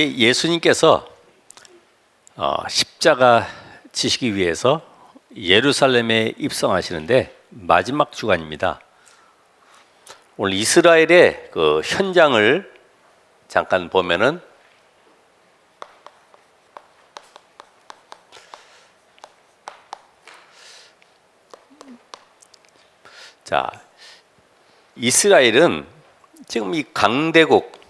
이제 예수님께서 십자가 지시기 위해서 예루살렘에 입성하시는데 마지막 주간입니다. 오늘 이스라엘의 그 현장을 잠깐 보면은 자, 이스라엘은 지금 이 강대국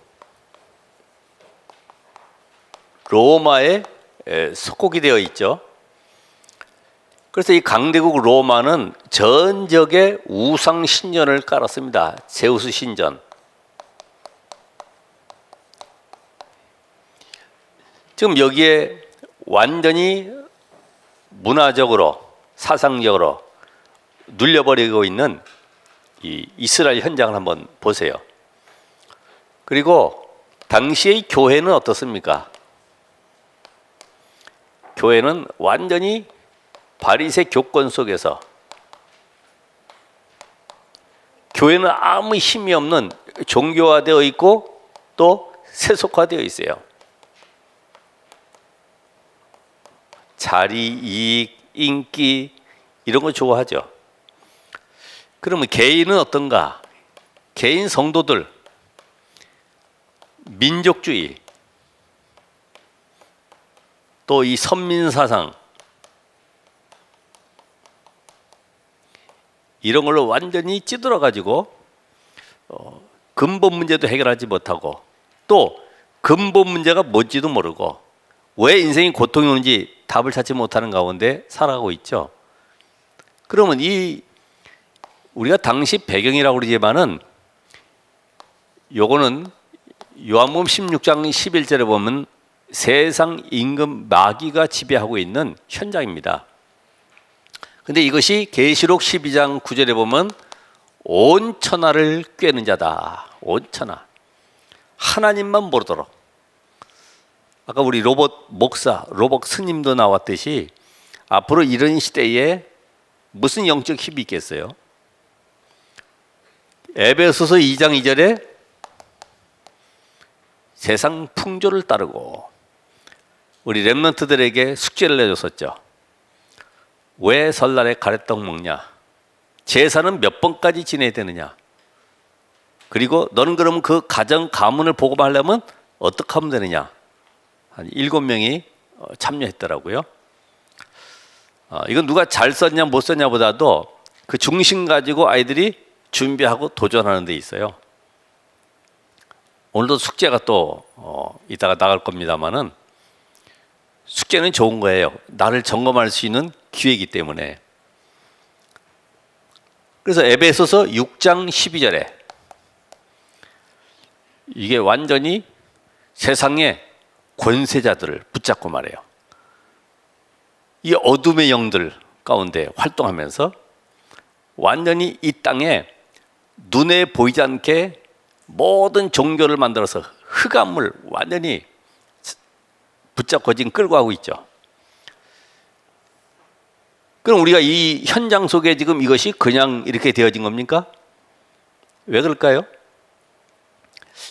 로마에 속국이 되어 있죠. 그래서 이 강대국 로마는 전적에 우상 신전을 깔았습니다. 제우스 신전. 지금 여기에 완전히 문화적으로 사상적으로 눌려버리고 있는 이 이스라엘 현장을 한번 보세요. 그리고 당시의 교회는 어떻습니까? 교회는 완전히 바리새 교권 속에서, 교회는 아무 힘이 없는 종교화되어 있고 또 세속화되어 있어요. 자리, 이익, 인기 이런 거 좋아하죠. 그러면 개인은 어떤가? 개인 성도들, 민족주의, 또 이 선민사상 이런 걸로 완전히 찌들어 가지고 근본 문제도 해결하지 못하고 또 근본 문제가 뭔지도 모르고 왜 인생이 고통이 오는지 답을 찾지 못하는 가운데 살아가고 있죠. 그러면 이 우리가 당시 배경이라고 그러지만은 요거는 요한복음 16장 11절에 보면 세상 임금 마귀가 지배하고 있는 현장입니다. 근데 이것이 계시록 12장 9절에 보면 온 천하를 꿰는 자다. 온 천하. 하나님만 모르도록. 아까 우리 로봇 목사, 로봇 스님도 나왔듯이 앞으로 이런 시대에 무슨 영적 힘이 있겠어요? 에베소서 2장 2절에 세상 풍조를 따르고 우리 렘넌트들에게 숙제를 내줬었죠. 왜 설날에 가래떡 먹냐? 제사는 몇 번까지 지내야 되느냐? 그리고 너는 그러면 그 가정 가문을 복음하려면 어떻게 하면 되느냐? 한 7명이 참여했더라고요. 이건 누가 잘 썼냐 못 썼냐 보다도 그 중심 가지고 아이들이 준비하고 도전하는 데 있어요. 오늘도 숙제가 또 이따가 나갈 겁니다만은 숙제는 좋은 거예요. 나를 점검할 수 있는 기회이기 때문에. 그래서 에베소서 6장 12절에 이게 완전히 세상의 권세자들을 붙잡고 말해요. 이 어둠의 영들 가운데 활동하면서 완전히 이 땅에 눈에 보이지 않게 모든 종교를 만들어서 흑암을 완전히 붙잡고 지금 끌고 가고 있죠. 그럼 우리가 이 현장 속에 지금 이것이 그냥 이렇게 되어진 겁니까? 왜 그럴까요?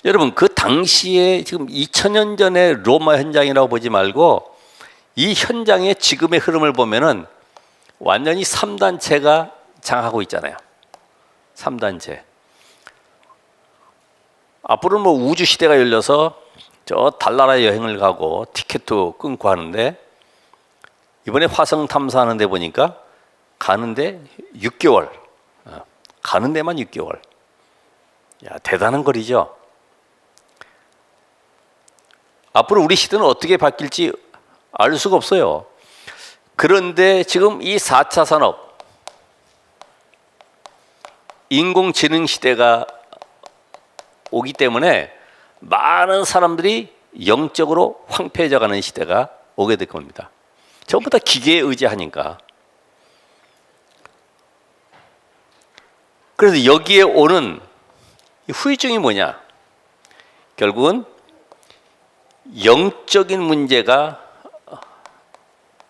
여러분, 그 당시에 지금 2000년 전의 로마 현장이라고 보지 말고 이 현장의 지금의 흐름을 보면은 완전히 3단체가 장하고 있잖아요. 3단체. 앞으로는 뭐 우주 시대가 열려서 저 달나라 여행을 가고 티켓도 끊고 하는데 이번에 화성 탐사하는데 보니까 가는데 6개월, 가는 데만 6개월. 야, 대단한 거리죠. 앞으로 우리 시대는 어떻게 바뀔지 알 수가 없어요. 그런데 지금 이 4차 산업, 인공지능 시대가 오기 때문에 많은 사람들이 영적으로 황폐해져 가는 시대가 오게 될 겁니다. 전부 다 기계에 의지하니까. 그래서 여기에 오는 후유증이 뭐냐? 결국은 영적인 문제가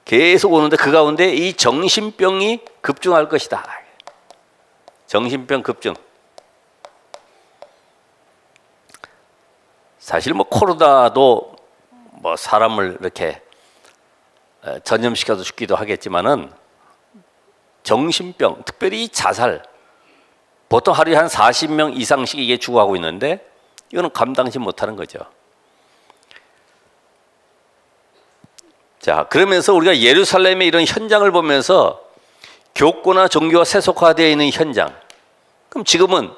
계속 오는데 그 가운데 이 정신병이 급증할 것이다. 정신병 급증. 사실 뭐 코로나도 뭐 사람을 이렇게 전염시켜서 죽기도 하겠지만은 정신병, 특별히 자살, 보통 하루에 한 40명 이상씩 이게 죽어가고 있는데 이거는 감당치 못하는 거죠. 자, 그러면서 우리가 예루살렘의 이런 현장을 보면서 교권화 종교가 세속화되어 있는 현장. 그럼 지금은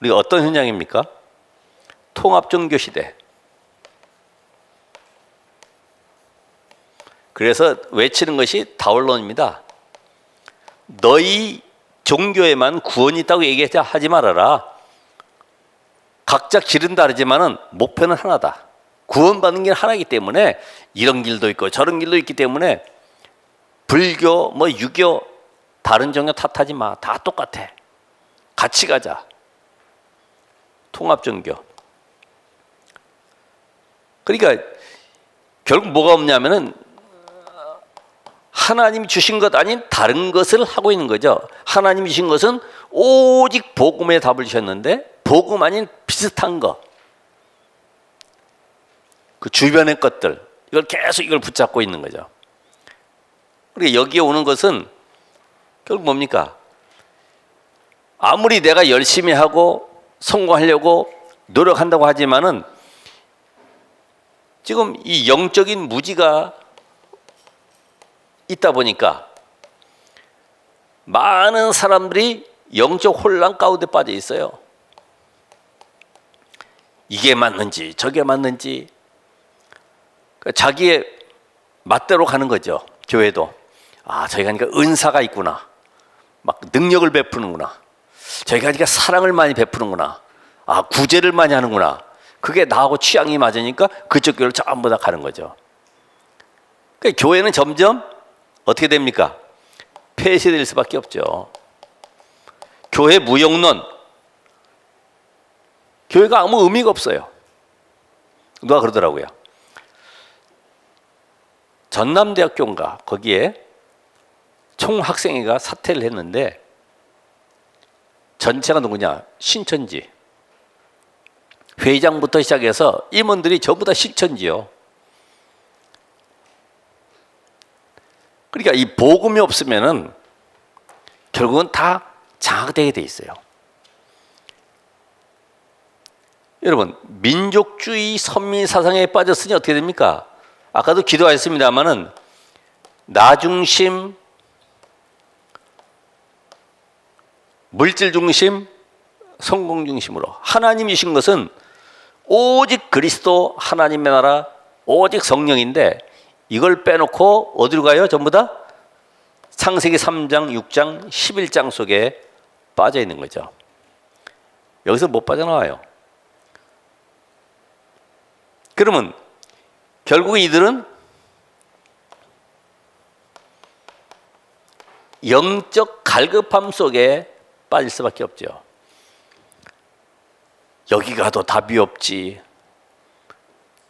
우리가 어떤 현장입니까? 통합종교 시대. 그래서 외치는 것이 다원론입니다. 너희 종교에만 구원이 있다고 얘기하지 말아라. 각자 길은 다르지만은 목표는 하나다. 구원받는 길 하나이기 때문에 이런 길도 있고 저런 길도 있기 때문에 불교, 뭐 유교, 다른 종교 탓하지 마. 다 똑같아. 같이 가자. 통합종교. 그러니까 결국 뭐가 없냐면은 하나님이 주신 것 아닌 다른 것을 하고 있는 거죠. 하나님이 주신 것은 오직 복음의 답을 주셨는데 복음 아닌 비슷한 거, 그 주변의 것들, 이걸 계속 이걸 붙잡고 있는 거죠. 그러니까 여기에 오는 것은 결국 뭡니까? 아무리 내가 열심히 하고 성공하려고 노력한다고 하지만은 지금 이 영적인 무지가 있다 보니까 많은 사람들이 영적 혼란 가운데 빠져 있어요. 이게 맞는지 저게 맞는지 자기의 맛대로 가는 거죠. 교회도 저희가 하니까 은사가 있구나, 막 능력을 베푸는구나, 저희가 하니까 사랑을 많이 베푸는구나, 구제를 많이 하는구나, 그게 나하고 취향이 맞으니까 그쪽 교회를 전부 다 가는 거죠. 그러니까 교회는 점점 어떻게 됩니까? 폐쇄될 수밖에 없죠. 교회 무용론, 교회가 아무 의미가 없어요. 누가 그러더라고요. 전남대학교인가 거기에 총학생회가 사퇴를 했는데 전체가 누구냐? 신천지. 회장부터 시작해서 임원들이 전부 다 신천지요. 그러니까 이 복음이 없으면은 결국은 다 장악되게 돼 있어요. 여러분, 민족주의 선민 사상에 빠졌으니 어떻게 됩니까? 아까도 기도하셨습니다마는 나 중심, 물질 중심, 성공 중심으로 하나님이 주신 것은 오직 그리스도 하나님의 나라, 오직 성령인데 이걸 빼놓고 어디로 가요? 전부 다 창세기 3장, 6장, 11장 속에 빠져 있는 거죠. 여기서 못 빠져나와요. 그러면 결국 이들은 영적 갈급함 속에 빠질 수밖에 없죠. 여기 가도 답이 없지.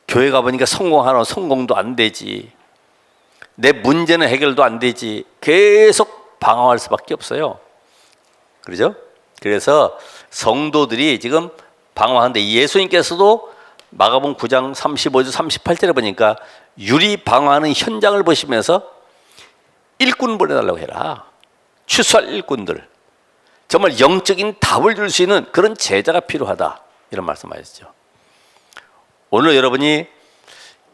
교회 가보니까 성공하나 성공도 안 되지. 내 문제는 해결도 안 되지. 계속 방황할 수밖에 없어요. 그렇죠? 그래서 성도들이 지금 방황하는데 예수님께서도 마가복음 9장 35절 38절에 보니까 유리 방황하는 현장을 보시면서 일꾼 보내달라고 해라. 추수할 일꾼들. 정말 영적인 답을 줄 수 있는 그런 제자가 필요하다. 이런 말씀하셨죠. 오늘 여러분이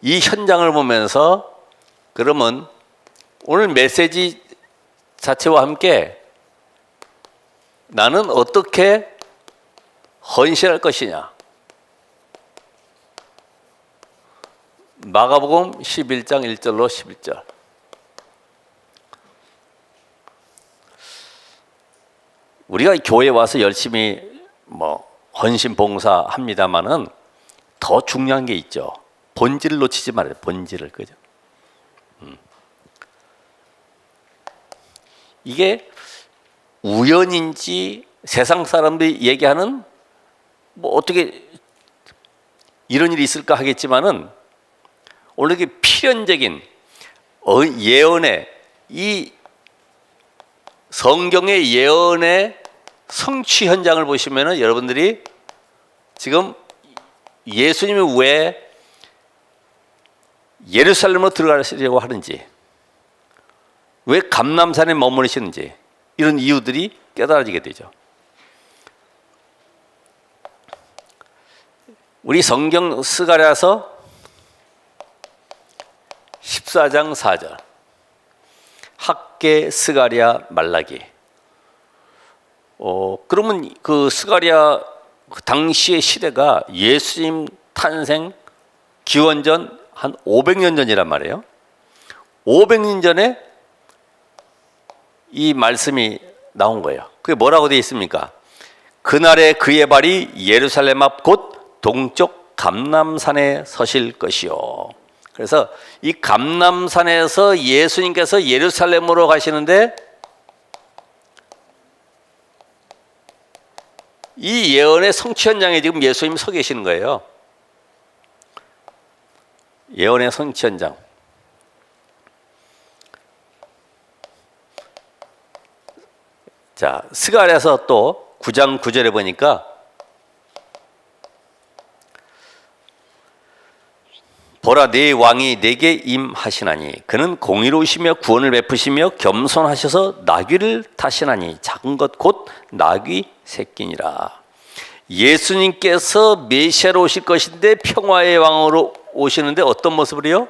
이 현장을 보면서 그러면 오늘 메시지 자체와 함께 나는 어떻게 헌신할 것이냐. 마가복음 11장 1절로 11절. 우리가 교회에 와서 열심히 헌신 봉사 합니다만은 더 중요한 게 있죠. 본질을 놓치지 말아요. 본질을. 그죠? 이게 우연인지 세상 사람들이 얘기하는 어떻게 이런 일이 있을까 하겠지만은 오늘 이게 필연적인 예언의 이 성경의 예언의 성취 현장을 보시면은 여러분들이 지금 예수님이 왜 예루살렘으로 들어가시려고 하는지, 왜 감람산에 머무르시는지, 이런 이유들이 깨달아지게 되죠. 우리 성경 스가랴서 14장 4절, 학개, 스가랴, 말라기. 그러면 그 스가랴 그 당시의 시대가 예수님 탄생 기원전 한 500년 전이란 말이에요. 500년 전에 이 말씀이 나온 거예요. 그게 뭐라고 되어 있습니까? 그날에 그의 발이 예루살렘 앞 곧 동쪽 감람산에 서실 것이요. 그래서 이 감람산에서 예수님께서 예루살렘으로 가시는데, 이 예언의 성취 현장에 지금 예수님이 서 계시는 거예요. 예언의 성취 현장. 자, 스가랴서 또 9장 9절에 보니까 보라, 네 왕이 내게 임하시나니 그는 공의로우시며 구원을 베푸시며 겸손하셔서 나귀를 타시나니 작은 것 곧 나귀 새끼니라. 예수님께서 메시아로 오실 것인데 평화의 왕으로 오시는데 어떤 모습으로요?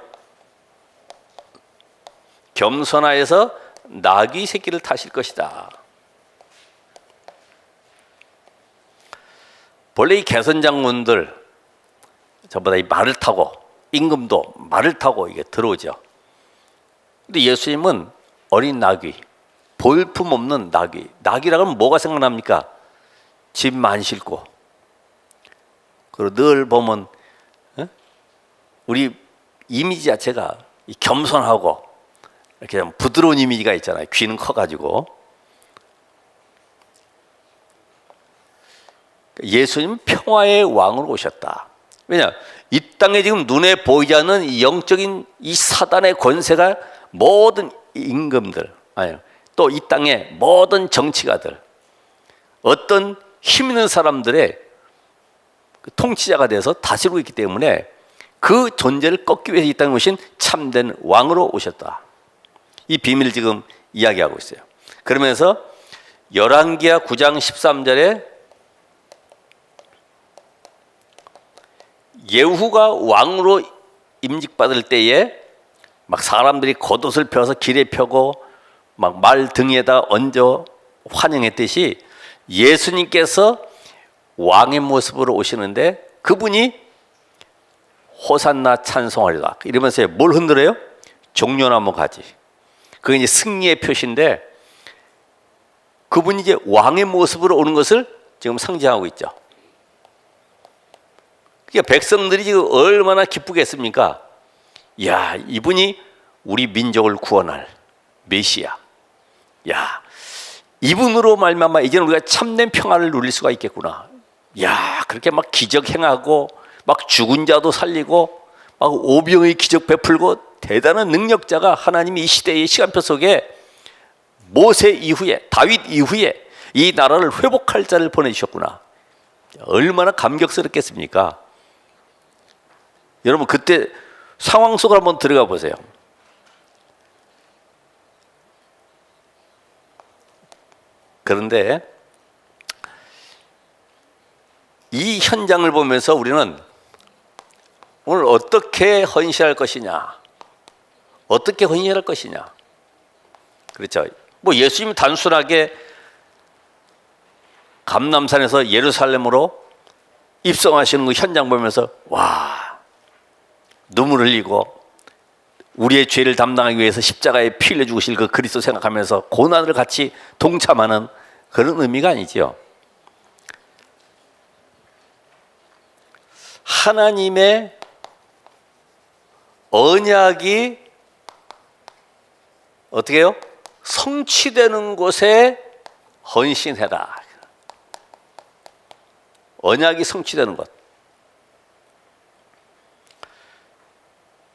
겸손하여서 나귀 새끼를 타실 것이다. 본래 이 개선 장군들 전부 다 이 말을 타고, 임금도 말을 타고 이게 들어오죠. 근데 예수님은 어린 나귀, 볼품 없는 나귀. 나귀라고 하면 뭐가 생각납니까? 짐만 싣고. 그리고 늘 보면 우리 이미지 자체가 겸손하고 이렇게 좀 부드러운 이미지가 있잖아요. 귀는 커가지고. 예수님은 평화의 왕으로 오셨다. 왜냐? 이 땅에 지금 눈에 보이지 않는 이 영적인 이 사단의 권세가 모든 임금들, 아니, 또 이 땅의 모든 정치가들, 어떤 힘 있는 사람들의 통치자가 돼서 다스리고 있기 때문에 그 존재를 꺾기 위해서 이 땅에 오신 참된 왕으로 오셨다. 이 비밀을 지금 이야기하고 있어요. 그러면서 열왕기하 9장 13절에 예후가 왕으로 임직받을 때에 막 사람들이 겉옷을 펴서 길에 펴고 막 말 등에다 얹어 환영했듯이 예수님께서 왕의 모습으로 오시는데 그분이 호산나 찬송하리라 이러면서 뭘 흔들어요? 종려나무 가지. 그게 이제 승리의 표시인데 그분이 이제 왕의 모습으로 오는 것을 지금 상징하고 있죠. 그러니까 백성들이 지금 얼마나 기쁘겠습니까? 야, 이분이 우리 민족을 구원할 메시아. 야, 이분으로 말미암아 이제는 우리가 참된 평화를 누릴 수가 있겠구나. 야, 그렇게 막 기적 행하고 막 죽은 자도 살리고 막 오병의 기적 베풀고 대단한 능력자가 하나님이 이 시대의 시간표 속에 모세 이후에 다윗 이후에 이 나라를 회복할 자를 보내주셨구나. 얼마나 감격스럽겠습니까? 여러분 그때 상황 속으로 한번 들어가 보세요. 그런데 이 현장을 보면서 우리는 오늘 어떻게 헌신할 것이냐, 어떻게 헌신할 것이냐. 그렇죠. 뭐 예수님이 단순하게 감람산에서 예루살렘으로 입성하시는 그 현장 보면서 와, 눈물 흘리고 우리의 죄를 담당하기 위해서 십자가에 피 흘려 죽으실 그 그리스도 생각하면서 고난을 같이 동참하는 그런 의미가 아니죠. 하나님의 언약이 어떻게 해요? 성취되는 곳에 헌신해라. 언약이 성취되는 것.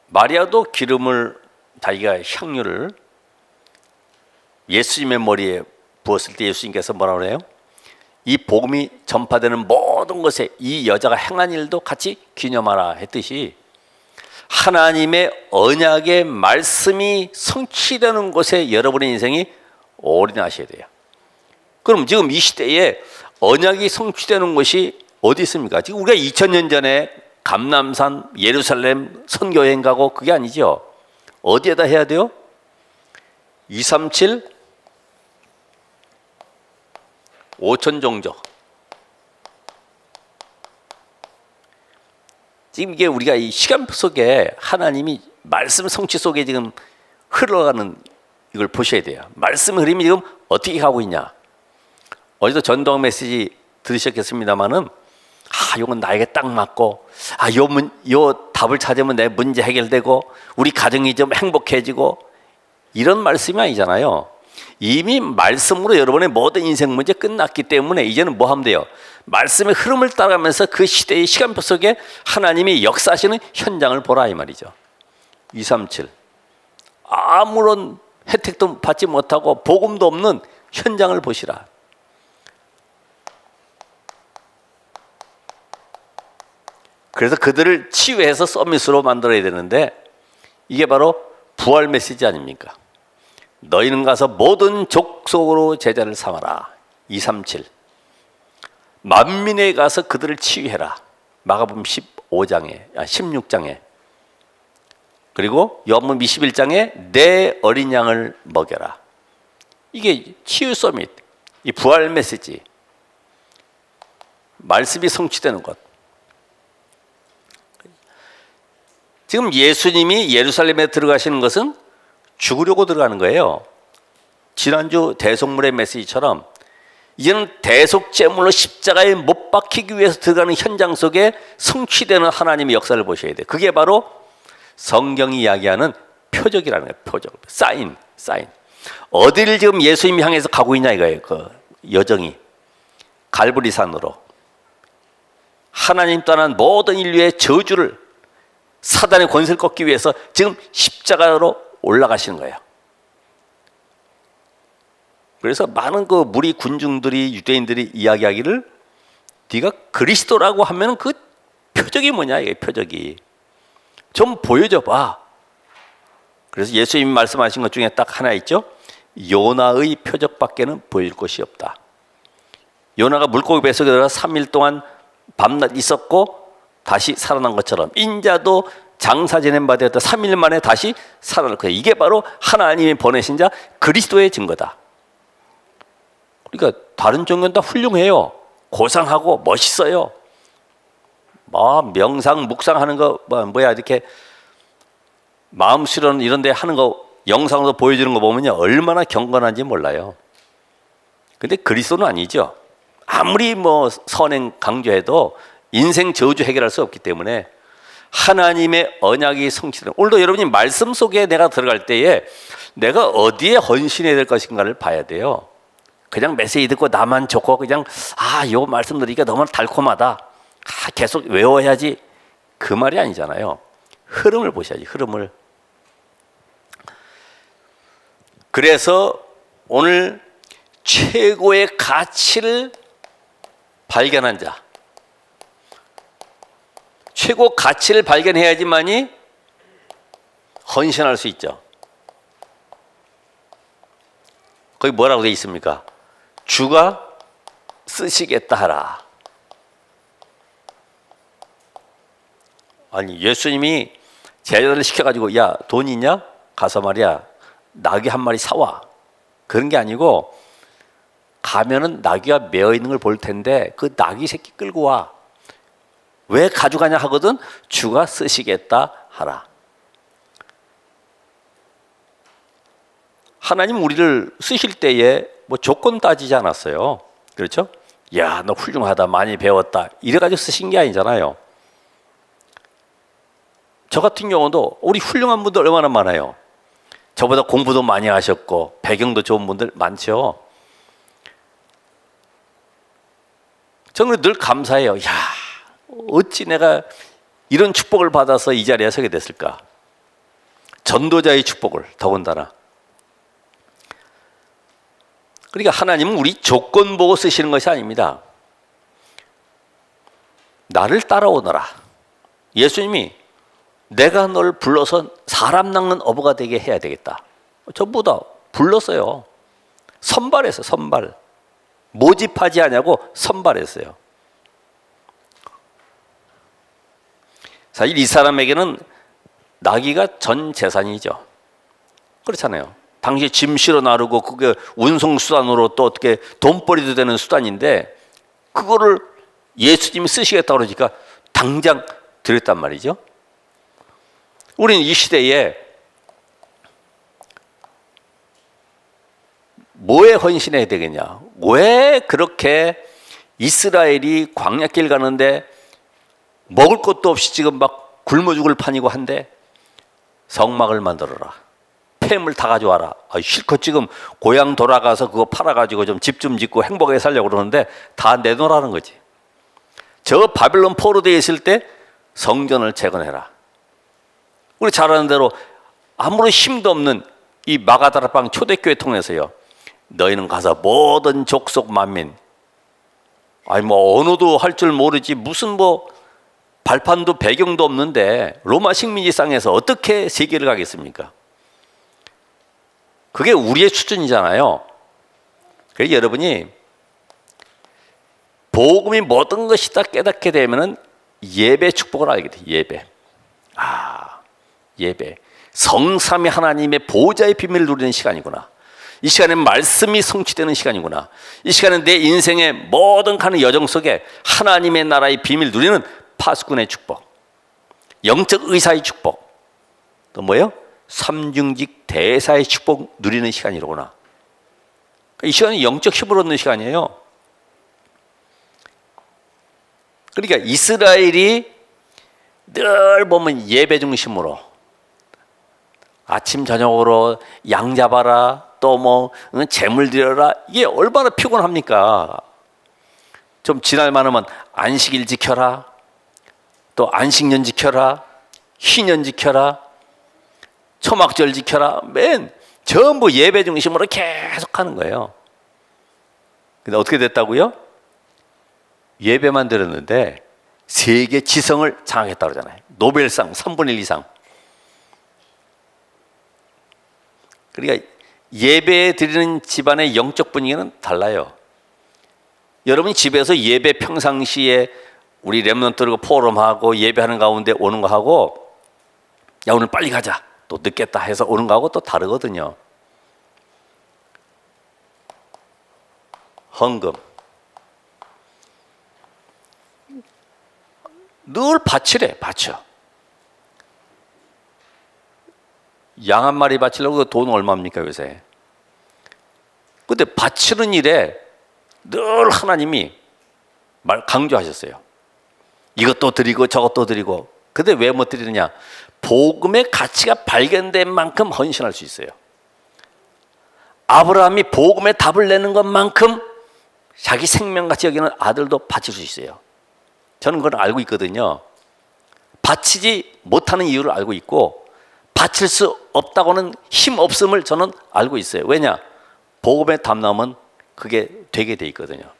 마리아도 기름을, 자기가 향유를 예수님의 머리에 부었을 때 예수님께서 뭐라고 해요? 이 복음이 전파되는 모든 것에 이 여자가 행한 일도 같이 기념하라 했듯이 하나님의 언약의 말씀이 성취되는 곳에 여러분의 인생이 올인하셔야 돼요. 그럼 지금 이 시대에 언약이 성취되는 곳이 어디 있습니까? 지금 우리가 2000년 전에 감람산, 예루살렘 선교여행 가고 그게 아니죠. 어디에다 해야 돼요? 237 5천종족. 지금 이게 우리가 이 시간 속에 하나님이 말씀 성취 속에 지금 흘러가는 이걸 보셔야 돼요. 말씀 흐름이 지금 어떻게 가고 있냐. 어제도 전도학 메시지 들으셨겠습니다만은 이건 나에게 딱 맞고 요 답을 찾으면 내 문제 해결되고 우리 가정이 좀 행복해지고 이런 말씀이 아니잖아요. 이미 말씀으로 여러분의 모든 인생 문제 끝났기 때문에 이제는 뭐 하면 돼요? 말씀의 흐름을 따라가면서 그 시대의 시간표 속에 하나님이 역사하시는 현장을 보라 이 말이죠. 237 아무런 혜택도 받지 못하고 복음도 없는 현장을 보시라. 그래서 그들을 치유해서 서밋으로 만들어야 되는데 이게 바로 부활 메시지 아닙니까? 너희는 가서 모든 족속으로 제자를 삼아라. 237 만민에 가서 그들을 치유해라. 마가복음 16장에 그리고 요한복음 21장에 내 어린 양을 먹여라. 이게 치유 서밋, 이 부활 메시지, 말씀이 성취되는 것. 지금 예수님이 예루살렘에 들어가시는 것은 죽으려고 들어가는 거예요. 지난주 대속물의 메시지처럼 이제는 대속제물로 십자가에 못 박히기 위해서 들어가는 현장 속에 성취되는 하나님의 역사를 보셔야 돼요. 그게 바로 성경이 이야기하는 표적이라는 거예요. 표적, 사인. 어디를 지금 예수님이 향해서 가고 있냐 이거예요. 그 여정이 갈보리산으로 하나님 떠난 모든 인류의 저주를 사단의 권세를 꺾기 위해서 지금 십자가로 올라가시는 거예요. 그래서 많은 그 무리 군중들이 유대인들이 이야기하기를 네가 그리스도라고 하면 그 표적이 뭐냐 이게 표적이 좀 보여줘 봐. 그래서 예수님이 말씀하신 것 중에 딱 하나 있죠. 요나의 표적밖에는 보여줄 것이 없다. 요나가 물고기 뱃속에 들어가 3일 동안 밤낮 있었고 다시 살아난 것처럼 인자도 장사 지낸 바 되었다 3일 만에 다시 살아날 거예요. 이게 바로 하나님이 보내신 자 그리스도의 증거다. 그러니까 다른 종교는 다 훌륭해요. 고상하고 멋있어요. 명상 묵상하는 거 뭐야 이렇게 마음 수련 이런 데 하는 거 영상으로 보여주는 거 보면요 얼마나 경건한지 몰라요. 근데 그리스도는 아니죠. 아무리 선행 강조해도 인생 저주 해결할 수 없기 때문에 하나님의 언약이 성취되는, 오늘도 여러분이 말씀 속에 내가 들어갈 때에 내가 어디에 헌신해야 될 것인가를 봐야 돼요. 그냥 메시지 듣고 나만 좋고 그냥 요 말씀 들으니까 너무 달콤하다, 계속 외워야지, 그 말이 아니잖아요. 흐름을 보셔야지, 흐름을. 그래서 오늘 최고의 가치를 발견한 자, 최고 가치를 발견해야지만이 헌신할 수 있죠. 거기 뭐라고 되어 있습니까? 주가 쓰시겠다 하라. 아니, 예수님이 제자들을 시켜가지고 야, 돈 있냐? 가서 말이야 나귀 한 마리 사와, 그런 게 아니고 가면은 나귀가 메어 있는 걸 볼 텐데 그 나귀 새끼 끌고 와. 왜 가져가냐 하거든. 주가 쓰시겠다 하라. 하나님 우리를 쓰실 때에 조건 따지지 않았어요. 그렇죠? 야, 너 훌륭하다, 많이 배웠다, 이래가지고 쓰신 게 아니잖아요. 저 같은 경우도 우리 훌륭한 분들 얼마나 많아요. 저보다 공부도 많이 하셨고 배경도 좋은 분들 많죠. 저는 늘 감사해요. 야, 어찌 내가 이런 축복을 받아서 이 자리에 서게 됐을까. 전도자의 축복을 더군다나. 그러니까 하나님은 우리 조건 보고 쓰시는 것이 아닙니다. 나를 따라오너라. 예수님이 내가 널 불러서 사람 낚는 어부가 되게 해야 되겠다. 전부 다 불렀어요. 선발했어요. 선발. 모집하지 않냐고 선발했어요. 사실 이 사람에게는 나귀가 전 재산이죠. 그렇잖아요. 당시 짐 실어 나르고 그게 운송 수단으로 또 어떻게 돈벌이도 되는 수단인데 그거를 예수님이 쓰시겠다고 그러니까 당장 드렸단 말이죠. 우리는 이 시대에 뭐에 헌신해야 되겠냐? 왜 그렇게 이스라엘이 광야길 가는데 먹을 것도 없이 지금 막 굶어 죽을 판이고 한데 성막을 만들어라. 폐물 다 가져와라. 실컷 지금 고향 돌아가서 그거 팔아가지고 좀 집 좀 짓고 행복하게 살려고 그러는데 다 내놓으라는 거지. 저 바빌론 포로되어 있을 때 성전을 재건해라. 우리 잘 아는 대로 아무런 힘도 없는 이 마가다락방 초대교회 통해서요. 너희는 가서 모든 족속 만민, 뭐 언어도 할 줄 모르지 무슨 뭐 발판도 배경도 없는데 로마 식민지 땅에서 어떻게 세계를 가겠습니까? 그게 우리의 수준이잖아요. 그래서 여러분이 복음이 모든 것이다 깨닫게 되면은 예배 축복을 알게 돼. 예배. 예배. 성삼위 하나님의 보좌의 비밀을 누리는 시간이구나. 이 시간에 말씀이 성취되는 시간이구나. 이 시간에 내 인생의 모든 가는 여정 속에 하나님의 나라의 비밀을 누리는 파수꾼의 축복, 영적 의사의 축복, 또 뭐예요? 삼중직 대사의 축복 누리는 시간이로구나. 이 시간이 영적 힘을 얻는 시간이에요. 그러니까 이스라엘이 늘 보면 예배 중심으로 아침 저녁으로 양 잡아라, 또 뭐 재물 드려라, 이게 얼마나 피곤합니까? 좀 지날 만하면 안식일 지켜라, 또 안식년 지켜라, 희년 지켜라, 초막절 지켜라, 맨 전부 예배 중심으로 계속 하는 거예요. 근데 어떻게 됐다고요? 예배만 드렸는데 세계 지성을 장악했다고 그러잖아요. 노벨상 3분의 1 이상. 그러니까 예배 드리는 집안의 영적 분위기는 달라요. 여러분이 집에서 예배 평상시에 우리 렘넌트들과 포럼하고 예배하는 가운데 오는 거하고, 야 오늘 빨리 가자, 또 늦겠다 해서 오는 거하고 또 다르거든요. 헌금. 늘 바치래, 바쳐. 양 한 마리 바치려고 돈 얼마입니까 요새? 근데 바치는 일에 늘 하나님이 강조하셨어요. 이것도 드리고 저것도 드리고. 근데 왜 못 드리느냐? 복음의 가치가 발견된 만큼 헌신할 수 있어요. 아브라함이 복음의 답을 내는 것만큼 자기 생명같이 여기는 아들도 바칠 수 있어요. 저는 그걸 알고 있거든요. 바치지 못하는 이유를 알고 있고, 바칠 수 없다고는 힘 없음을 저는 알고 있어요. 왜냐? 복음의 답 나오면 그게 되게 돼 있거든요.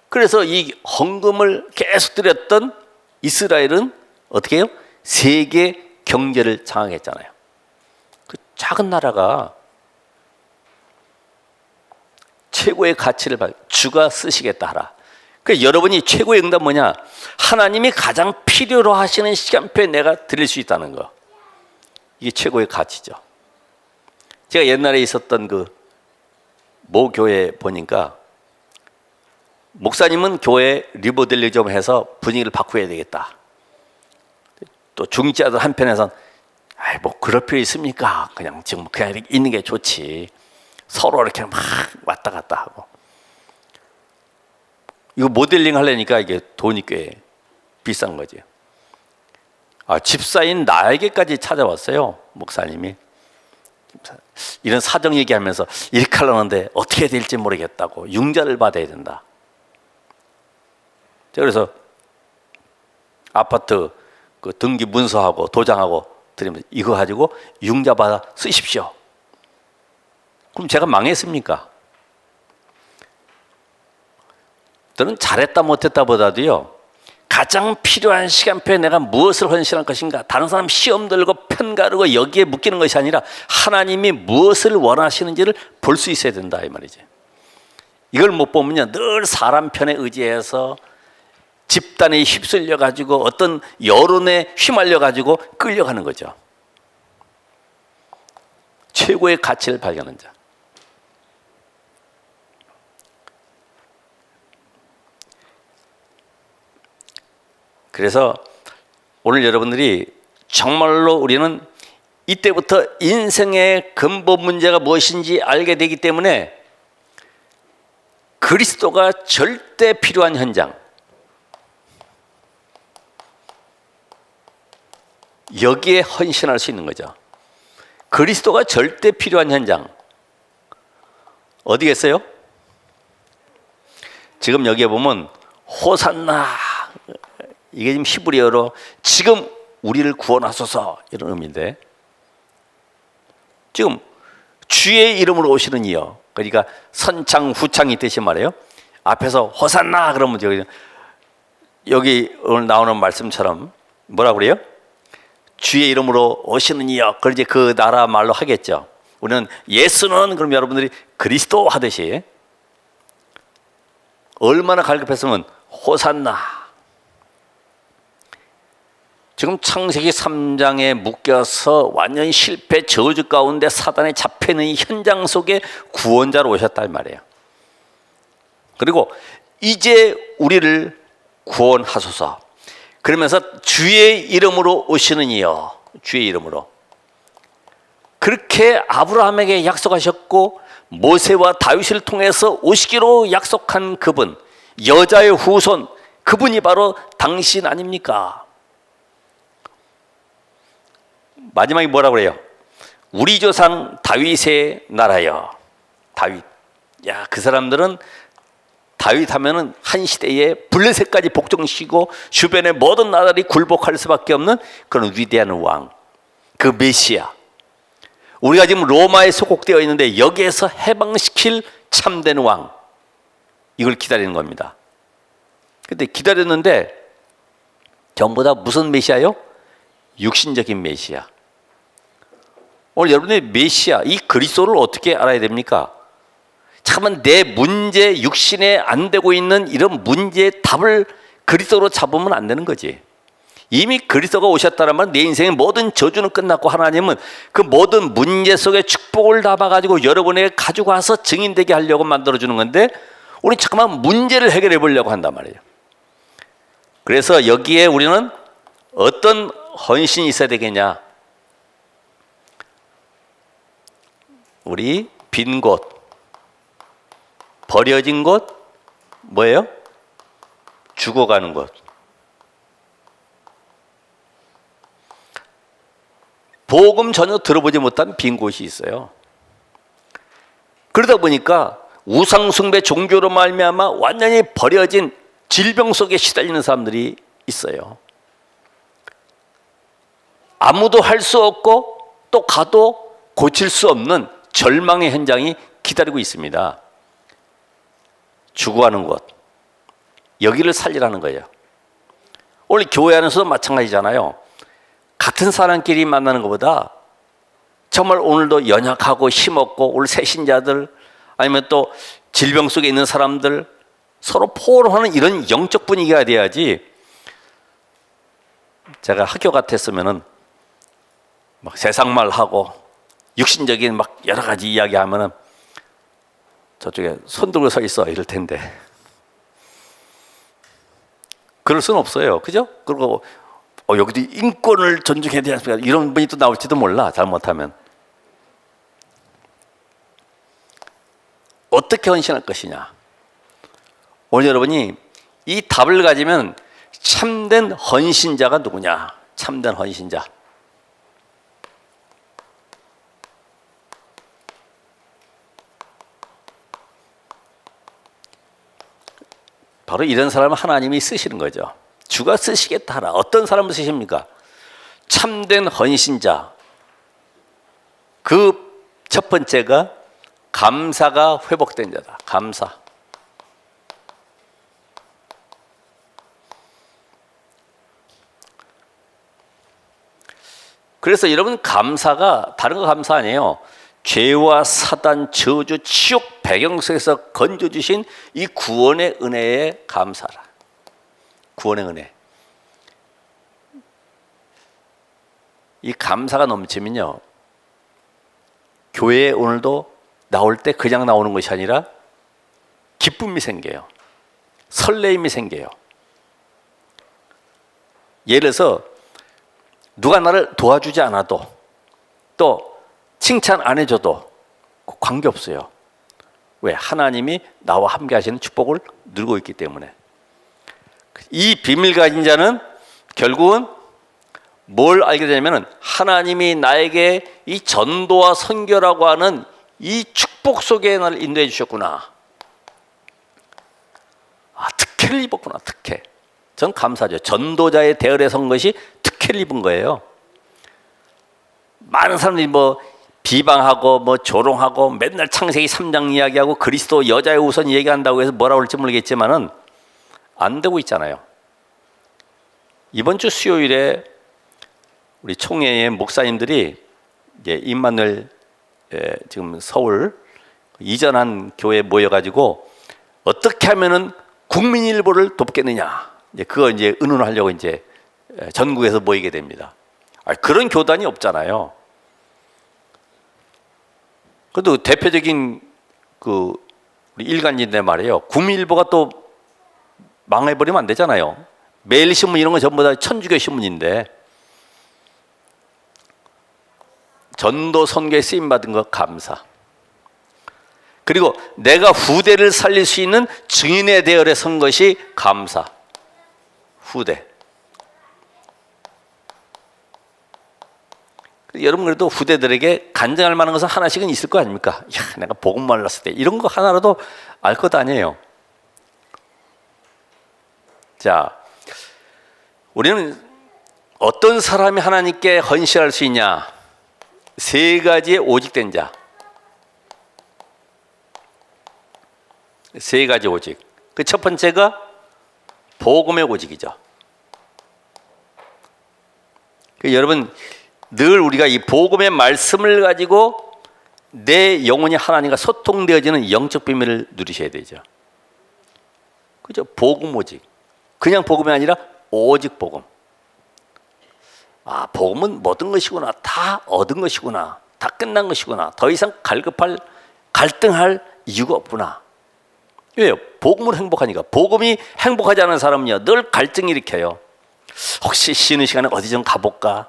그래서 이 헌금을 계속 드렸던 이스라엘은 어떻게 해요? 세계 경제를 장악했잖아요. 그 작은 나라가 최고의 가치를 주가 쓰시겠다 하라. 그러니까 여러분이 최고의 응답 뭐냐? 하나님이 가장 필요로 하시는 시간표에 내가 드릴 수 있다는 거. 이게 최고의 가치죠. 제가 옛날에 있었던 그 모 교회 보니까 목사님은 교회 리모델링 좀 해서 분위기를 바꾸어야 되겠다. 또 중직자들 한편에선 뭐 그럴 필요 있습니까? 그냥 지금 그냥 있는 게 좋지. 서로 이렇게 막 왔다 갔다 하고. 이거 모델링 하려니까 이게 돈이 꽤 비싼 거죠. 집사인 나에게까지 찾아왔어요, 목사님이. 이런 사정 얘기하면서 이렇게 하려는데 어떻게 될지 모르겠다고, 융자를 받아야 된다. 그래서 아파트 그 등기 문서하고 도장하고 드리면서 이거 가지고 융자 받아 쓰십시오. 그럼 제가 망했습니까? 저는 잘했다 못했다 보다도요, 가장 필요한 시간표에 내가 무엇을 헌신할 것인가, 다른 사람 시험 들고 편가르고 여기에 묶이는 것이 아니라 하나님이 무엇을 원하시는지를 볼 수 있어야 된다 이 말이지. 이걸 못 보면요, 늘 사람 편에 의지해서 집단에 휩쓸려 가지고 어떤 여론에 휘말려 가지고 끌려가는 거죠. 최고의 가치를 발견한 자. 그래서 오늘 여러분들이 정말로 우리는 이때부터 인생의 근본 문제가 무엇인지 알게 되기 때문에 그리스도가 절대 필요한 현장, 여기에 헌신할 수 있는 거죠. 그리스도가 절대 필요한 현장 어디겠어요? 지금 여기에 보면 호산나, 이게 지금 히브리어로 지금 우리를 구원하소서 이런 의미인데, 지금 주의 이름으로 오시는 이여, 그러니까 선창 후창이 뜻이 말이에요. 앞에서 호산나 그러면 여기 오늘 나오는 말씀처럼 뭐라고 그래요? 주의 이름으로 오시는 이여, 그걸 이제 그 나라 말로 하겠죠. 우리는 예수는, 그럼 여러분들이 그리스도 하듯이 얼마나 갈급했으면 호산나. 지금 창세기 3장에 묶여서 완전히 실패 저주 가운데 사단에 잡혀있는 이 현장 속에 구원자로 오셨다 이 말이에요. 그리고 이제 우리를 구원하소서, 그러면서 주의 이름으로 오시는 이여, 주의 이름으로. 그렇게 아브라함에게 약속하셨고 모세와 다윗을 통해서 오시기로 약속한 그분, 여자의 후손, 그분이 바로 당신 아닙니까? 마지막에 뭐라고 그래요? 우리 조상 다윗의 나라여. 다윗. 야, 그 사람들은 다윗 하면은 한 시대에 블레셋까지 복종시키고 주변의 모든 나라들이 굴복할 수밖에 없는 그런 위대한 왕, 그 메시아. 우리가 지금 로마에 소속되어 있는데 여기에서 해방시킬 참된 왕, 이걸 기다리는 겁니다. 근데 기다렸는데 전부 다 무슨 메시아요? 육신적인 메시아. 오늘 여러분의 메시아, 이 그리스도를 어떻게 알아야 됩니까? 잠깐만, 내 문제, 육신에 안 되고 있는 이런 문제의 답을 그리스도로 잡으면 안 되는 거지. 이미 그리스도가 오셨다면 내 인생의 모든 저주는 끝났고, 하나님은 그 모든 문제 속에 축복을 담아가지고 여러분에게 가지고 와서 증인되게 하려고 만들어주는 건데, 우리 잠깐만 문제를 해결해 보려고 한단 말이에요. 그래서 여기에 우리는 어떤 헌신이 있어야 되겠냐? 우리 빈 곳, 버려진 곳, 뭐예요? 죽어가는 곳. 복음 전혀 들어보지 못한 빈 곳이 있어요. 그러다 보니까 우상숭배 종교로 말미암아 완전히 버려진 질병 속에 시달리는 사람들이 있어요. 아무도 할 수 없고 또 가도 고칠 수 없는 절망의 현장이 기다리고 있습니다. 죽어가는 곳, 여기를 살리라는 거예요. 원래 교회 안에서도 마찬가지잖아요. 같은 사람끼리 만나는 것보다 정말 오늘도 연약하고 힘없고 오늘 새신자들, 아니면 또 질병 속에 있는 사람들 서로 포럼하는 이런 영적 분위기가 돼야지. 제가 학교 같았으면은 막 세상말 하고 육신적인 막 여러 가지 이야기하면은 저쪽에 손 들고 서 있어 이럴 텐데, 그럴 수는 없어요. 그죠? 그리고 여기도 인권을 존중해야 되지 않습니까? 이런 분이 또 나올지도 몰라, 잘못하면. 어떻게 헌신할 것이냐? 오늘 여러분이 이 답을 가지면 참된 헌신자가 누구냐? 참된 헌신자. 바로 이런 사람을 하나님이 쓰시는 거죠. 주가 쓰시겠다 하라. 어떤 사람을 쓰십니까? 참된 헌신자. 그 첫 번째가 감사가 회복된 자다. 감사. 그래서 여러분 감사가 다른 거 감사 아니에요. 죄와 사단, 저주, 지옥 배경 속에서 건져주신 이 구원의 은혜에 감사라. 구원의 은혜. 이 감사가 넘치면요, 교회에 오늘도 나올 때 그냥 나오는 것이 아니라 기쁨이 생겨요. 설레임이 생겨요. 예를 들어서 누가 나를 도와주지 않아도, 또 칭찬 안 해줘도 관계없어요. 왜? 하나님이 나와 함께 하시는 축복을 누리고 있기 때문에. 이 비밀 가진 자는 결국은 뭘 알게 되냐면, 하나님이 나에게 이 전도와 선교라고 하는 이 축복 속에 나를 인도해 주셨구나. 특혜를 입었구나. 특혜. 전 감사하죠. 전도자의 대열에 선 것이 특혜를 입은 거예요. 많은 사람들이 비방하고 조롱하고 맨날 창세기 3장 이야기하고 그리스도 여자의 우선 얘기한다고 해서 뭐라고 할지 모르겠지만은 안 되고 있잖아요. 이번 주 수요일에 우리 총회의 목사님들이 이제 임마누엘 지금 서울 이전한 교회에 모여가지고 어떻게 하면은 국민일보를 돕겠느냐, 이제 그거 이제 의논하려고 이제 전국에서 모이게 됩니다. 그런 교단이 없잖아요. 그래도 대표적인 우리 일간지인데 말이에요. 국민일보가 또 망해버리면 안 되잖아요. 매일신문 이런 건 전부 다 천주교 신문인데, 전도 선교에 쓰임받은 것 감사. 그리고 내가 후대를 살릴 수 있는 증인의 대열에 선 것이 감사. 후대. 여러분, 그래도 후대들에게 간증할 만한 것은 하나씩은 있을 거 아닙니까? 야, 내가 복음 말랐을 때 이런 거 하나라도 알 것 아니에요. 자, 우리는 어떤 사람이 하나님께 헌신할 수 있냐? 세 가지의 오직된 자. 세 가지 오직. 그 첫 번째가 복음의 오직이죠. 여러분, 늘 우리가 이 복음의 말씀을 가지고 내 영혼이 하나님과 소통되어지는 영적 비밀을 누리셔야 되죠. 그죠? 복음 오직. 그냥 복음이 아니라 오직 복음. 복음은 모든 것이구나. 다 얻은 것이구나. 다 끝난 것이구나. 더 이상 갈등할 이유가 없구나. 왜요? 복음으로 행복하니까. 복음이 행복하지 않은 사람은요, 늘 갈등 일으켜요. 혹시 쉬는 시간에 어디 좀 가볼까?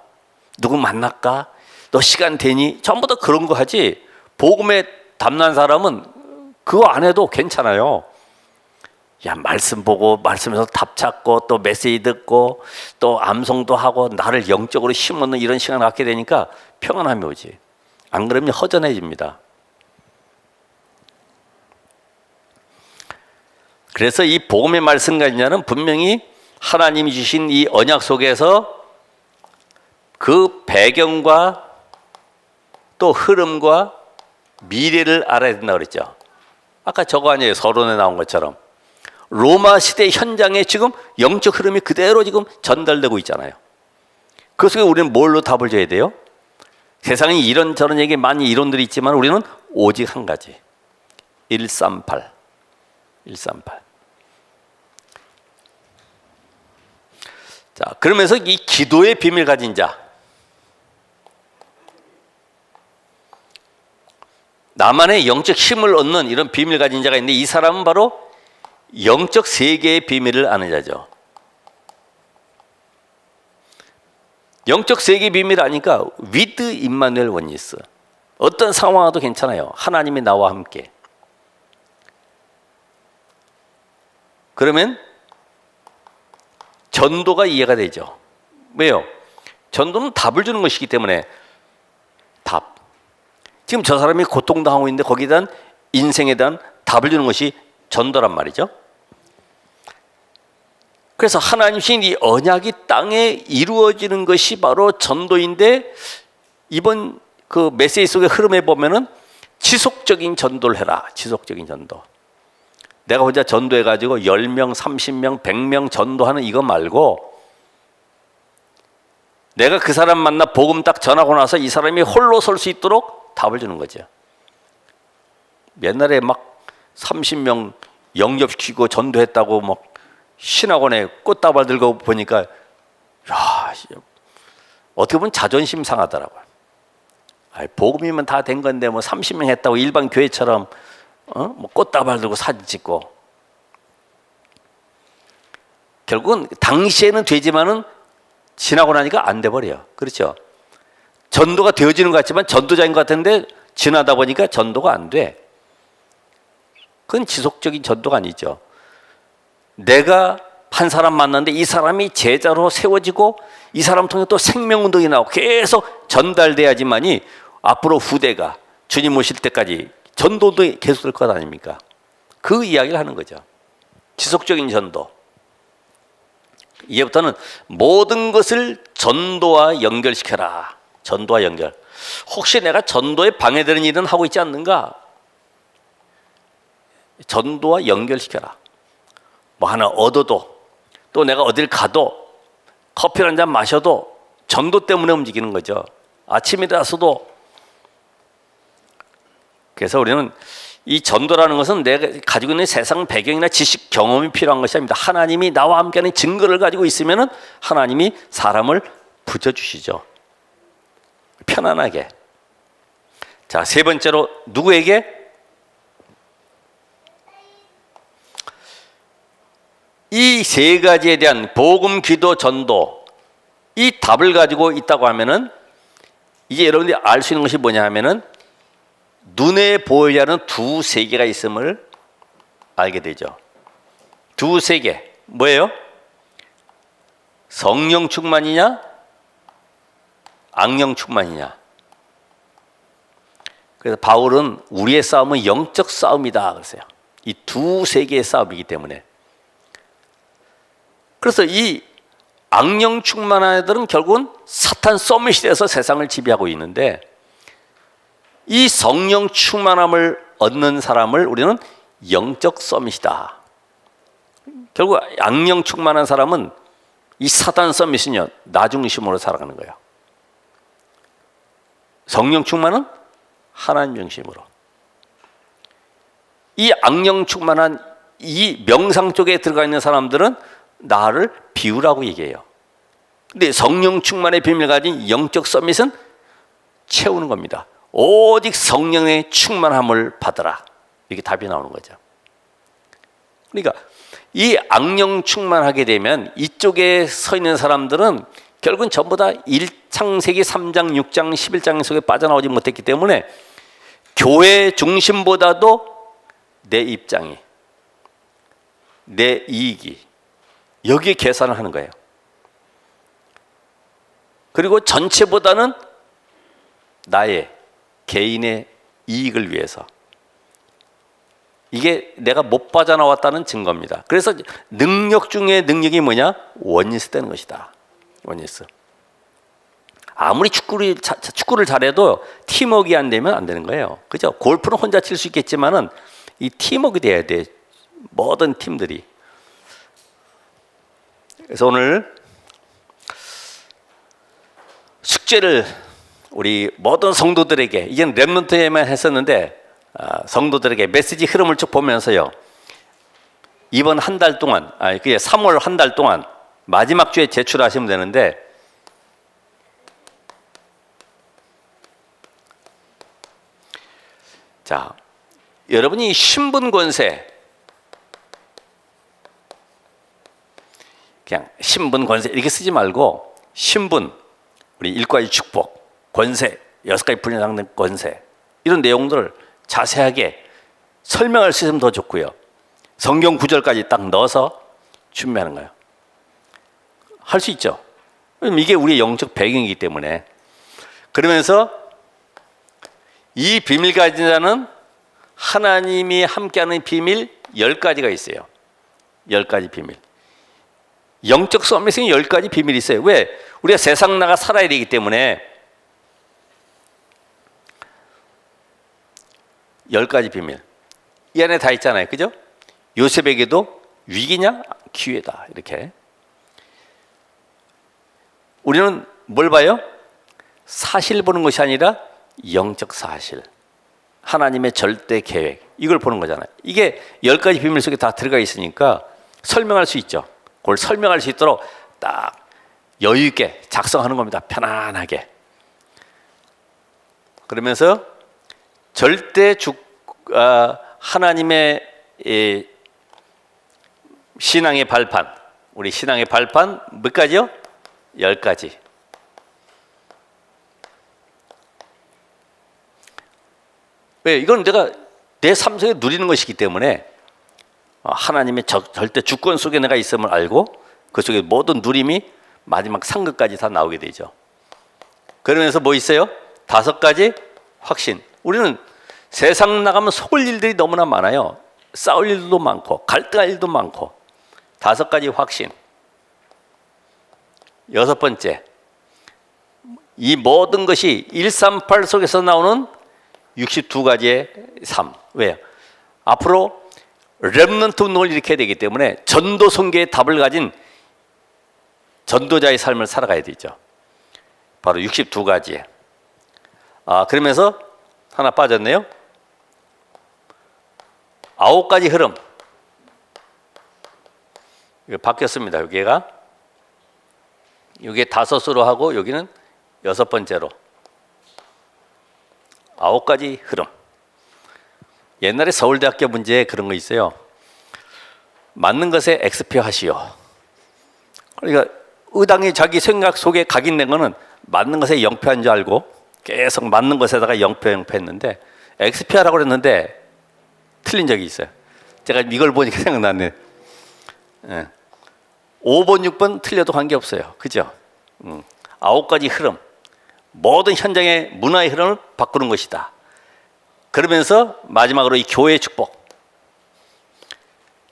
누구 만날까? 너 시간 되니? 전부 다 그런 거 하지. 복음에 담난 사람은 그거 안 해도 괜찮아요. 야, 말씀 보고 말씀에서 답 찾고 또 메시지 듣고 또 암송도 하고 나를 영적으로 심어놓는 이런 시간을 갖게 되니까 평안함이 오지. 안 그러면 허전해집니다. 그래서 이 복음의 말씀 가진 자는 분명히 하나님이 주신 이 언약 속에서 그 배경과 또 흐름과 미래를 알아야 된다고 그랬죠. 아까 저거 아니에요? 서론에 나온 것처럼 로마 시대 현장에 지금 영적 흐름이 그대로 지금 전달되고 있잖아요. 그 속에 우리는 뭘로 답을 줘야 돼요? 세상에 이런저런 얘기 많이 이론들이 있지만 우리는 오직 한 가지. 138. 자, 그러면서 이 기도의 비밀 가진 자, 나만의 영적 힘을 얻는 이런 비밀 가진 자가 있는데, 이 사람은 바로 영적 세계의 비밀을 아는 자죠. 영적 세계의 비밀을 아니까 with 임마누엘 원니스, 어떤 상황 와도 괜찮아요. 하나님이 나와 함께. 그러면 전도가 이해가 되죠. 왜요? 전도는 답을 주는 것이기 때문에. 답. 지금 저 사람이 고통당하고 있는데 거기에 대한 인생에 대한 답을 주는 것이 전도란 말이죠. 그래서 하나님 신 이 언약이 땅에 이루어지는 것이 바로 전도인데, 이번 그 메시지 속의 흐름에 보면은 지속적인 전도를 해라. 지속적인 전도. 내가 혼자 전도해가지고 10명, 30명, 100명 전도하는 이거 말고 내가 그 사람 만나 복음 딱 전하고 나서 이 사람이 홀로 설 수 있도록 답을 주는 거죠. 옛날에 막 30명 영접시키고 전도했다고 막 신학원에 꽃다발 들고 보니까 야, 어떻게 보면 자존심 상하더라고요. 복음이면 다 된 건데 뭐 30명 했다고 일반 교회처럼 뭐 꽃다발 들고 사진 찍고, 결국은 당시에는 되지만은 지나고 나니까 안 돼 버려요. 그렇죠? 전도가 되어지는 것 같지만 전도자인 것 같은데 지나다 보니까 전도가 안 돼. 그건 지속적인 전도가 아니죠. 내가 한 사람 만났는데 이 사람이 제자로 세워지고 이 사람 통해 또 생명운동이 나오고 계속 전달돼야지만이 앞으로 후대가 주님 오실 때까지 전도도 계속될 것 아닙니까? 그 이야기를 하는 거죠. 지속적인 전도. 이제부터는 모든 것을 전도와 연결시켜라. 전도와 연결. 혹시 내가 전도에 방해되는 일은 하고 있지 않는가? 전도와 연결시켜라. 뭐 하나 얻어도, 또 내가 어딜 가도, 커피 한 잔 마셔도 전도 때문에 움직이는 거죠. 아침에 일어나서도. 그래서 우리는 이 전도라는 것은 내가 가지고 있는 세상 배경이나 지식, 경험이 필요한 것이 아닙니다. 하나님이 나와 함께하는 증거를 가지고 있으면 하나님이 사람을 붙여주시죠. 편안하게. 자, 세 번째로 누구에게? 이 세 가지에 대한 복음, 기도, 전도, 이 답을 가지고 있다고 하면은 이제 여러분들이 알 수 있는 것이 뭐냐 하면은 눈에 보이지 않는 두 세계가 있음을 알게 되죠. 두 세계. 뭐예요? 성령 충만이냐? 악령 충만이냐? 그래서 바울은 우리의 싸움은 영적 싸움이다 그랬어요. 이 두 세계의 싸움이기 때문에. 그래서 이 악령 충만한 애들은 결국은 사탄 서밋이 돼서 세상을 지배하고 있는데, 이 성령 충만함을 얻는 사람을 우리는 영적 서밋이다. 결국 악령 충만한 사람은 이 사탄 서밋은요, 나 중심으로 살아가는 거예요. 성령 충만은 하나님 중심으로. 이 악령 충만한 이 명상 쪽에 들어가 있는 사람들은 나를 비우라고 얘기해요. 근데 성령 충만의 비밀을 가진 영적 서밋은 채우는 겁니다. 오직 성령의 충만함을 받아라. 이렇게 답이 나오는 거죠. 그러니까 이 악령 충만하게 되면 이쪽에 서 있는 사람들은 결국은 전부 다 창세기 3장, 6장, 11장 속에 빠져나오지 못했기 때문에 교회 중심보다도 내 입장이, 내 이익이 여기에 계산을 하는 거예요. 그리고 전체보다는 나의 개인의 이익을 위해서. 이게 내가 못 빠져나왔다는 증거입니다. 그래서 능력 중에 능력이 뭐냐? 원리스 되는 것이다. 원리스. 아무리 축구를 잘해도 팀워크가 안 되면 안 되는 거예요. 그죠? 골프는 혼자 칠 수 있겠지만은 이 팀워크가 돼야 돼. 모든 팀들이. 그래서 오늘 숙제를 우리 모든 성도들에게, 이제는 렘넌트에만 했었는데 성도들에게 메시지 흐름을 쭉 보면서요, 이번 한 달 동안, 3월 한 달 동안 마지막 주에 제출하시면 되는데, 자, 여러분이 신분 권세, 그냥 신분 권세 이렇게 쓰지 말고 신분, 우리 일과의 축복, 권세, 6가지 분야상된 권세, 이런 내용들을 자세하게 설명할 수 있으면 더 좋고요. 성경 구절까지 딱 넣어서 준비하는 거예요. 할 수 있죠. 이게 우리의 영적 배경이기 때문에. 그러면서 이 비밀 가진 자는 하나님이 함께하는 비밀 10가지가 있어요. 10가지 비밀. 영적 서밋은 10가지 비밀이 있어요. 왜? 우리가 세상 나가 살아야 되기 때문에 10가지 비밀. 이 안에 다 있잖아요. 그죠? 요셉에게도 위기냐? 기회다. 이렇게. 우리는 뭘 봐요? 사실 보는 것이 아니라 영적 사실, 하나님의 절대 계획, 이걸 보는 거잖아요. 이게 10가지 비밀 속에 다 들어가 있으니까 설명할 수 있죠. 그걸 설명할 수 있도록 딱 여유 있게 작성하는 겁니다. 편안하게. 그러면서 절대 하나님의 신앙의 발판, 우리 신앙의 발판 몇 가지요? 10가지. 왜? 이건 내가 내 삶 속에 누리는 것이기 때문에 하나님의 절대 주권 속에 내가 있음을 알고 그 속에 모든 누림이 마지막 상급까지 다 나오게 되죠. 그러면서 뭐 있어요? 5가지 확신. 우리는 세상 나가면 속을 일들이 너무나 많아요. 싸울 일도 많고 갈등할 일도 많고. 5가지 확신. 6번째, 이 모든 것이 138 속에서 나오는 62가지의 삶. 왜요? 앞으로 렘넌트 운동을 일으켜야 되기 때문에 전도 선교의 답을 가진 전도자의 삶을 살아가야 되죠. 바로 62가지. 그러면서 하나 빠졌네요. 9가지 흐름. 이거 바뀌었습니다. 여기가. 여기에 5으로 하고 여기는 6번째로. 9가지 흐름. 옛날에 서울대학교 문제에 그런 거 있어요. 맞는 것에 X표 하시오. 그러니까 의당이 자기 생각 속에 각인된 거는 맞는 것에 0표한 줄 알고 계속 맞는 것에다가 0표 했는데 X표 하라고 그랬는데 틀린 적이 있어요. 제가 이걸 보니까 생각났네. 5번, 6번 틀려도 관계없어요. 그죠? 9가지 흐름. 모든 현장의 문화의 흐름을 바꾸는 것이다. 그러면서 마지막으로 이 교회의 축복.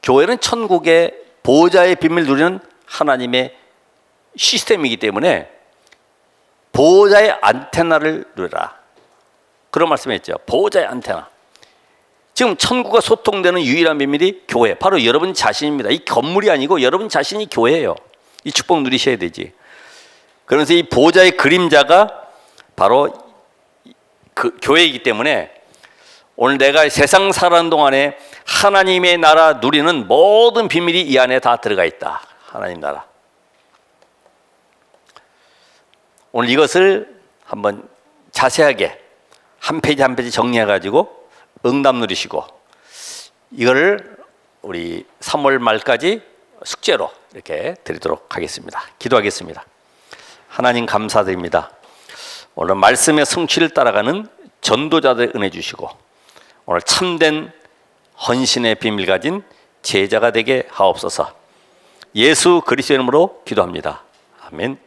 교회는 천국의 보호자의 비밀을 누리는 하나님의 시스템이기 때문에 보호자의 안테나를 누려라. 그런 말씀했죠. 보호자의 안테나. 지금 천국과 소통되는 유일한 비밀이 교회, 바로 여러분 자신입니다. 이 건물이 아니고 여러분 자신이 교회예요. 이 축복 누리셔야 되지. 그러면서 이 보호자의 그림자가 바로 그 교회이기 때문에 오늘 내가 세상 살아가는 동안에 하나님의 나라 누리는 모든 비밀이 이 안에 다 들어가 있다. 하나님 나라. 오늘 이것을 한번 자세하게 한 페이지 한 페이지 정리해가지고 응답 누리시고 이거를 우리 3월 말까지 숙제로 이렇게 드리도록 하겠습니다. 기도하겠습니다. 하나님 감사드립니다. 오늘 말씀의 성취를 따라가는 전도자들 은혜 주시고 오늘 참된 헌신의 비밀 가진 제자가 되게 하옵소서. 예수 그리스도의 이름으로 기도합니다. 아멘.